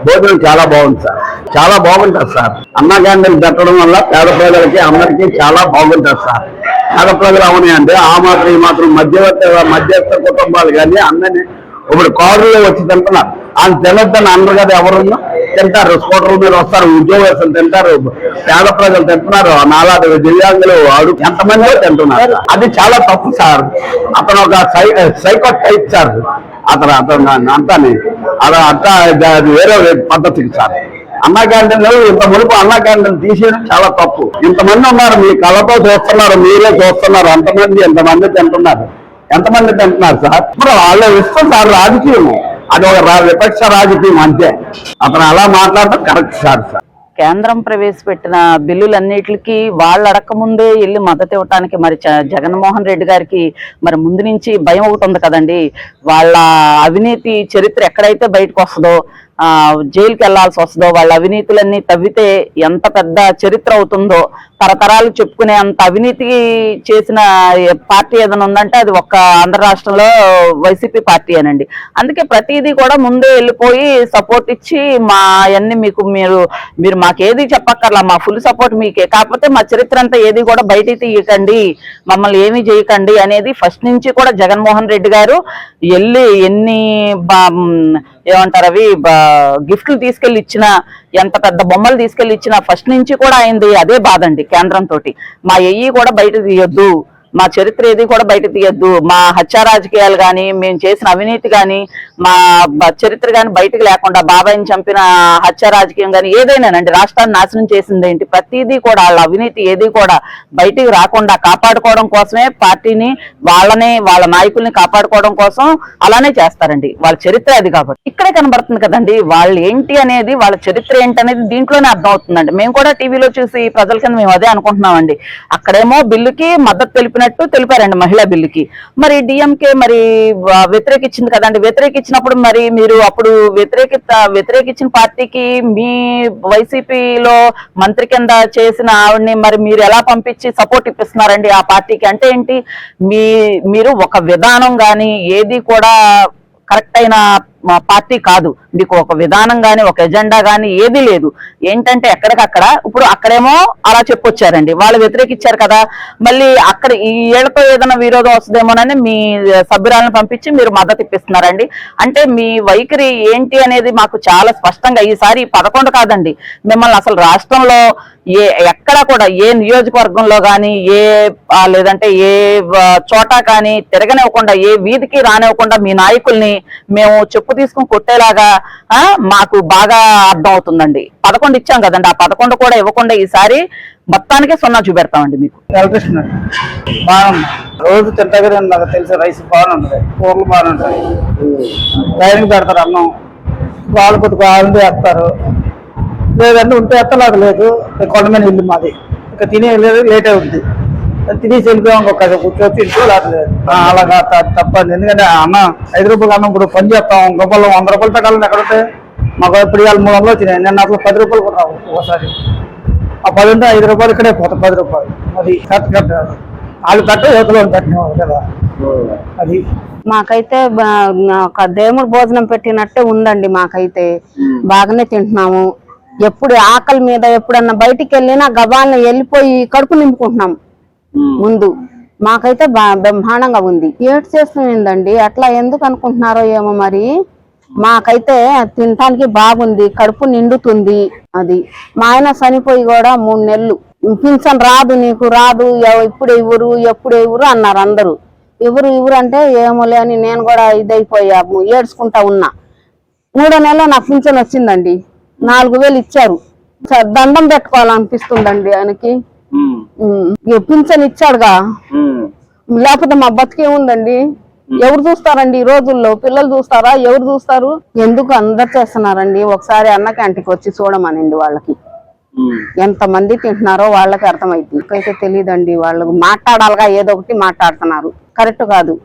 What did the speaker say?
భోజనం చాలా బాగుంది సార్, చాలా బాగుంటుంది సార్. అన్న క్యాంటీన్ పెట్టడం వల్ల పేద ప్రజలకి అందరికీ చాలా బాగుంటుంది సార్. పేద ప్రజలు అవునాయి అంటే ఆ మాత్రం ఈ మాత్రం మధ్యస్థ కుటుంబాలు కానీ అందరినీ ఇప్పుడు కారులో వచ్చి తింటున్నారు. ఆయన తినొద్దని అందరు కదా ఎవరున్నా తింటారు, స్కూటర్ల మీద వస్తారు, ఉద్యోగస్తులు తింటారు, పేద ప్రజలు తింటున్నారు, నాలాంటి దివ్యాంగులు అడుగు ఎంతమంది తింటున్నారు. అది చాలా తప్పు సార్. అతను ఒక సైకో టైప్ సార్. అతను అంతాని అట్లా అది వేరే పద్ధతికి సార్. అన్నా క్యాంటీన్లు ఇంత మునుపు అన్నా క్యాంటీన్ తీసేయడం చాలా తప్పు. ఇంతమంది ఉన్నారు, మీ కళ్ళతో చూస్తున్నారు, మీరే చూస్తున్నారు, ఎంతమంది తింటున్నారు, ఎంతమంది తింటున్నారు సార్. ఇప్పుడు వాళ్ళు ఇష్టం సార్ రాజకీయం, అది ఒక విపక్ష రాజకీయం అంతే. అతను అలా మాట్లాడటం కరెక్ట్ సార్. కేంద్రం ప్రవేశపెట్టిన బిల్లులన్నిటికీ వాళ్ళు అడగకముందే వెళ్ళి మద్దతు ఇవ్వటానికి మరి జగన్మోహన్ రెడ్డి గారికి మరి ముందు నుంచి భయం ఒకటి ఉంది కదండి. వాళ్ళ అవినీతి చరిత్ర ఎక్కడైతే బయటకు వస్తుందో, జైలుకి వెళ్లాల్సి వస్తుందో, వాళ్ళ అవినీతులన్నీ తవ్వితే ఎంత పెద్ద చరిత్ర అవుతుందో, తరతరాలు చెప్పుకునే అంత అవినీతి చేసిన పార్టీ ఏదైనా ఉందంటే అది ఒక్క ఆంధ్ర రాష్ట్రంలో వైసీపీ పార్టీ అనండి. అందుకే ప్రతిదీ కూడా ముందే వెళ్ళిపోయి సపోర్ట్ ఇచ్చి మా అన్ని మీరు మాకేది చెప్పక్కర్లా, మా ఫుల్ సపోర్ట్ మీకే, కాకపోతే మా చరిత్ర అంతా ఏది కూడా బయటికి తీయకండి, మమ్మల్ని ఏమీ చేయకండి అనేది ఫస్ట్ నుంచి కూడా జగన్మోహన్ రెడ్డి గారు వెళ్ళి ఎన్ని ఏమంటారు అవి గిఫ్ట్లు తీసుకెళ్లి ఇచ్చిన, ఎంత పెద్ద బొమ్మలు తీసుకెళ్లి ఇచ్చినా ఫస్ట్ నుంచి కూడా అయింది అదే బాధండి కేంద్రంతో. మా ఎయ్యి కూడా బయట తీయొద్దు, మా చరిత్ర ఏది కూడా బయట తీయొద్దు, మా హత్యా రాజకీయాలు కానీ, మేము చేసిన అవినీతి కానీ, మా చరిత్ర కానీ బయటకు లేకుండా, బాబాయిని చంపిన హత్యా రాజకీయం కానీ ఏదైనానండి రాష్ట్రాన్ని నాశనం చేసింది ఏంటి, ప్రతిదీ కూడా వాళ్ళ అవినీతి ఏది కూడా బయటికి రాకుండా కాపాడుకోవడం కోసమే పార్టీని, వాళ్ళ నాయకుల్ని కాపాడుకోవడం కోసం అలానే చేస్తారండి. వాళ్ళ చరిత్ర అది కాబట్టి ఇక్కడే కనబడుతుంది కదండి వాళ్ళు ఏంటి అనేది, వాళ్ళ చరిత్ర ఏంటి అనేది దీంట్లోనే అర్థం అవుతుందండి. మేము కూడా టీవీలో చూసి ప్రజల కింద మేము అదే అనుకుంటున్నామండి. అక్కడేమో బిల్లుకి మద్దతు తెలిపారండి, మహిళా బిల్లుకి. మరి డిఎంకే మరి వ్యతిరేకించింది కదండి. వ్యతిరేకించినప్పుడు మరి మీరు అప్పుడు వ్యతిరేకించిన పార్టీకి మీ వైసీపీలో మంత్రి కింద చేసిన ఆవిడని మరి మీరు ఎలా పంపించి సపోర్ట్ ఇప్పిస్తున్నారండి ఆ పార్టీకి? అంటే ఏంటి, మీరు ఒక విధానం కానీ ఏది కూడా కరెక్ట్ అయిన పార్టీ కాదు, మీకు ఒక విధానం కానీ ఒక ఎజెండా కానీ ఏది లేదు. ఏంటంటే ఎక్కడికక్కడ ఇప్పుడు అక్కడేమో అలా చెప్పొచ్చారండి, వాళ్ళు వ్యతిరేకించారు కదా, మళ్ళీ అక్కడ ఈ ఏళ్లతో ఏదైనా విరోధం వస్తుందేమోనని మీ సభ్యురాలను పంపించి మీరు మద్దతు ఇప్పిస్తున్నారండి. అంటే మీ వైఖరి ఏంటి అనేది మాకు చాలా స్పష్టంగా ఈసారి 11 కాదండి, మిమ్మల్ని అసలు రాష్ట్రంలో ఎక్కడ కూడా ఏ నియోజకవర్గంలో కానీ లేదంటే ఏ చోట కానీ తిరగనివ్వకుండా, ఏ వీధికి రానివ్వకుండా మీ నాయకుల్ని మేము చెప్పు తీసుకుని కొట్టేలాగా మాకు బాగా అర్థం అవుతుందండి. 11 ఇచ్చాం కదండి, ఆ 11 కూడా ఇవ్వకుండా ఈసారి మొత్తానికే 0 చూపెడతామండి మీకు. బాగుంది, రోజు తింటగానే నాకు తెలిసి రైస్ బాగుంటుంది, కూరలు బాగుంటాయి, టైంకి పెడతారు అన్నం, వాళ్ళు కొద్ది కావాలంటే వేస్తారు, లేదంటే ఉంటే ఎత్తలేదు లేదు. కొండమైన ఇల్లు మాది, ఇక తినే లేట్ అవుతుంది, తినేసి వెళ్ళిపోయాం, ఇంకొక కూర్చొచ్చి ఇంట్లో లేదు. అలాగా తప్పండి. ఎందుకంటే అన్న 5 రూపాయలు అన్నం ఇప్పుడు పని చేస్తాం, గొప్పలు 100 రూపాయలు పెట్టాలని ఎక్కడంటే మాకు ఇప్పుడు ఇవాళ 300 వచ్చినాయి, నేను అసలు 10 రూపాయలు కూడా రావు ఒకసారి. ఆ 10 ఉంటే 5 రూపాయలు ఇక్కడే పోతాయి, 10 రూపాయలు. అది కరెక్ట్ వాళ్ళు కట్ట యువతలో పెట్టినాం కదా. అది మాకైతే ఒక దేవుడు భోజనం పెట్టినట్టే ఉందండి. మాకైతే బాగానే తింటున్నాము. ఎప్పుడు ఆకలి మీద ఎప్పుడన్నా బయటికి వెళ్ళినా గబాలను వెళ్ళిపోయి కడుపు నింపుకుంటున్నాం. ముందు మాకైతే బ్రహ్మాండంగా ఉంది. ఏడు చేస్తుందండి, అట్లా ఎందుకు అనుకుంటున్నారో ఏమో మరి. మాకైతే తినటానికి బాగుంది, కడుపు నిండుతుంది. అది మా ఆయన చనిపోయి కూడా 3 నెలలు, పింఛన్ రాదు, నీకు రాదు, ఇప్పుడు ఇవ్వరు అన్నారు అందరూ. ఇవ్వరు అంటే ఏమోలే అని నేను కూడా ఇదైపోయా, ఏడ్చుకుంటా ఉన్నా. 3వ నెలలో నాకు పింఛన్ వచ్చిందండి, 4000 ఇచ్చారు. దండం పెట్టుకోవాలనిపిస్తుందండి ఆయనకి. పింఛన్ ఇచ్చాడుగా, లేకపోతే మా బతికే ఉందండి. ఎవరు చూస్తారండి ఈ రోజుల్లో? పిల్లలు చూస్తారా? ఎవరు చూస్తారు? ఎందుకు అందరు చేస్తున్నారండి? ఒకసారి అన్న క్యాంటీన్కి వచ్చి చూడమనండి, వాళ్ళకి ఎంతమంది తింటున్నారో వాళ్ళకి అర్థమైంది. అయితే తెలియదండి, వాళ్ళు మాట్లాడాలిగా, ఏదో ఒకటి మాట్లాడుతున్నారు, కరెక్ట్ కాదు.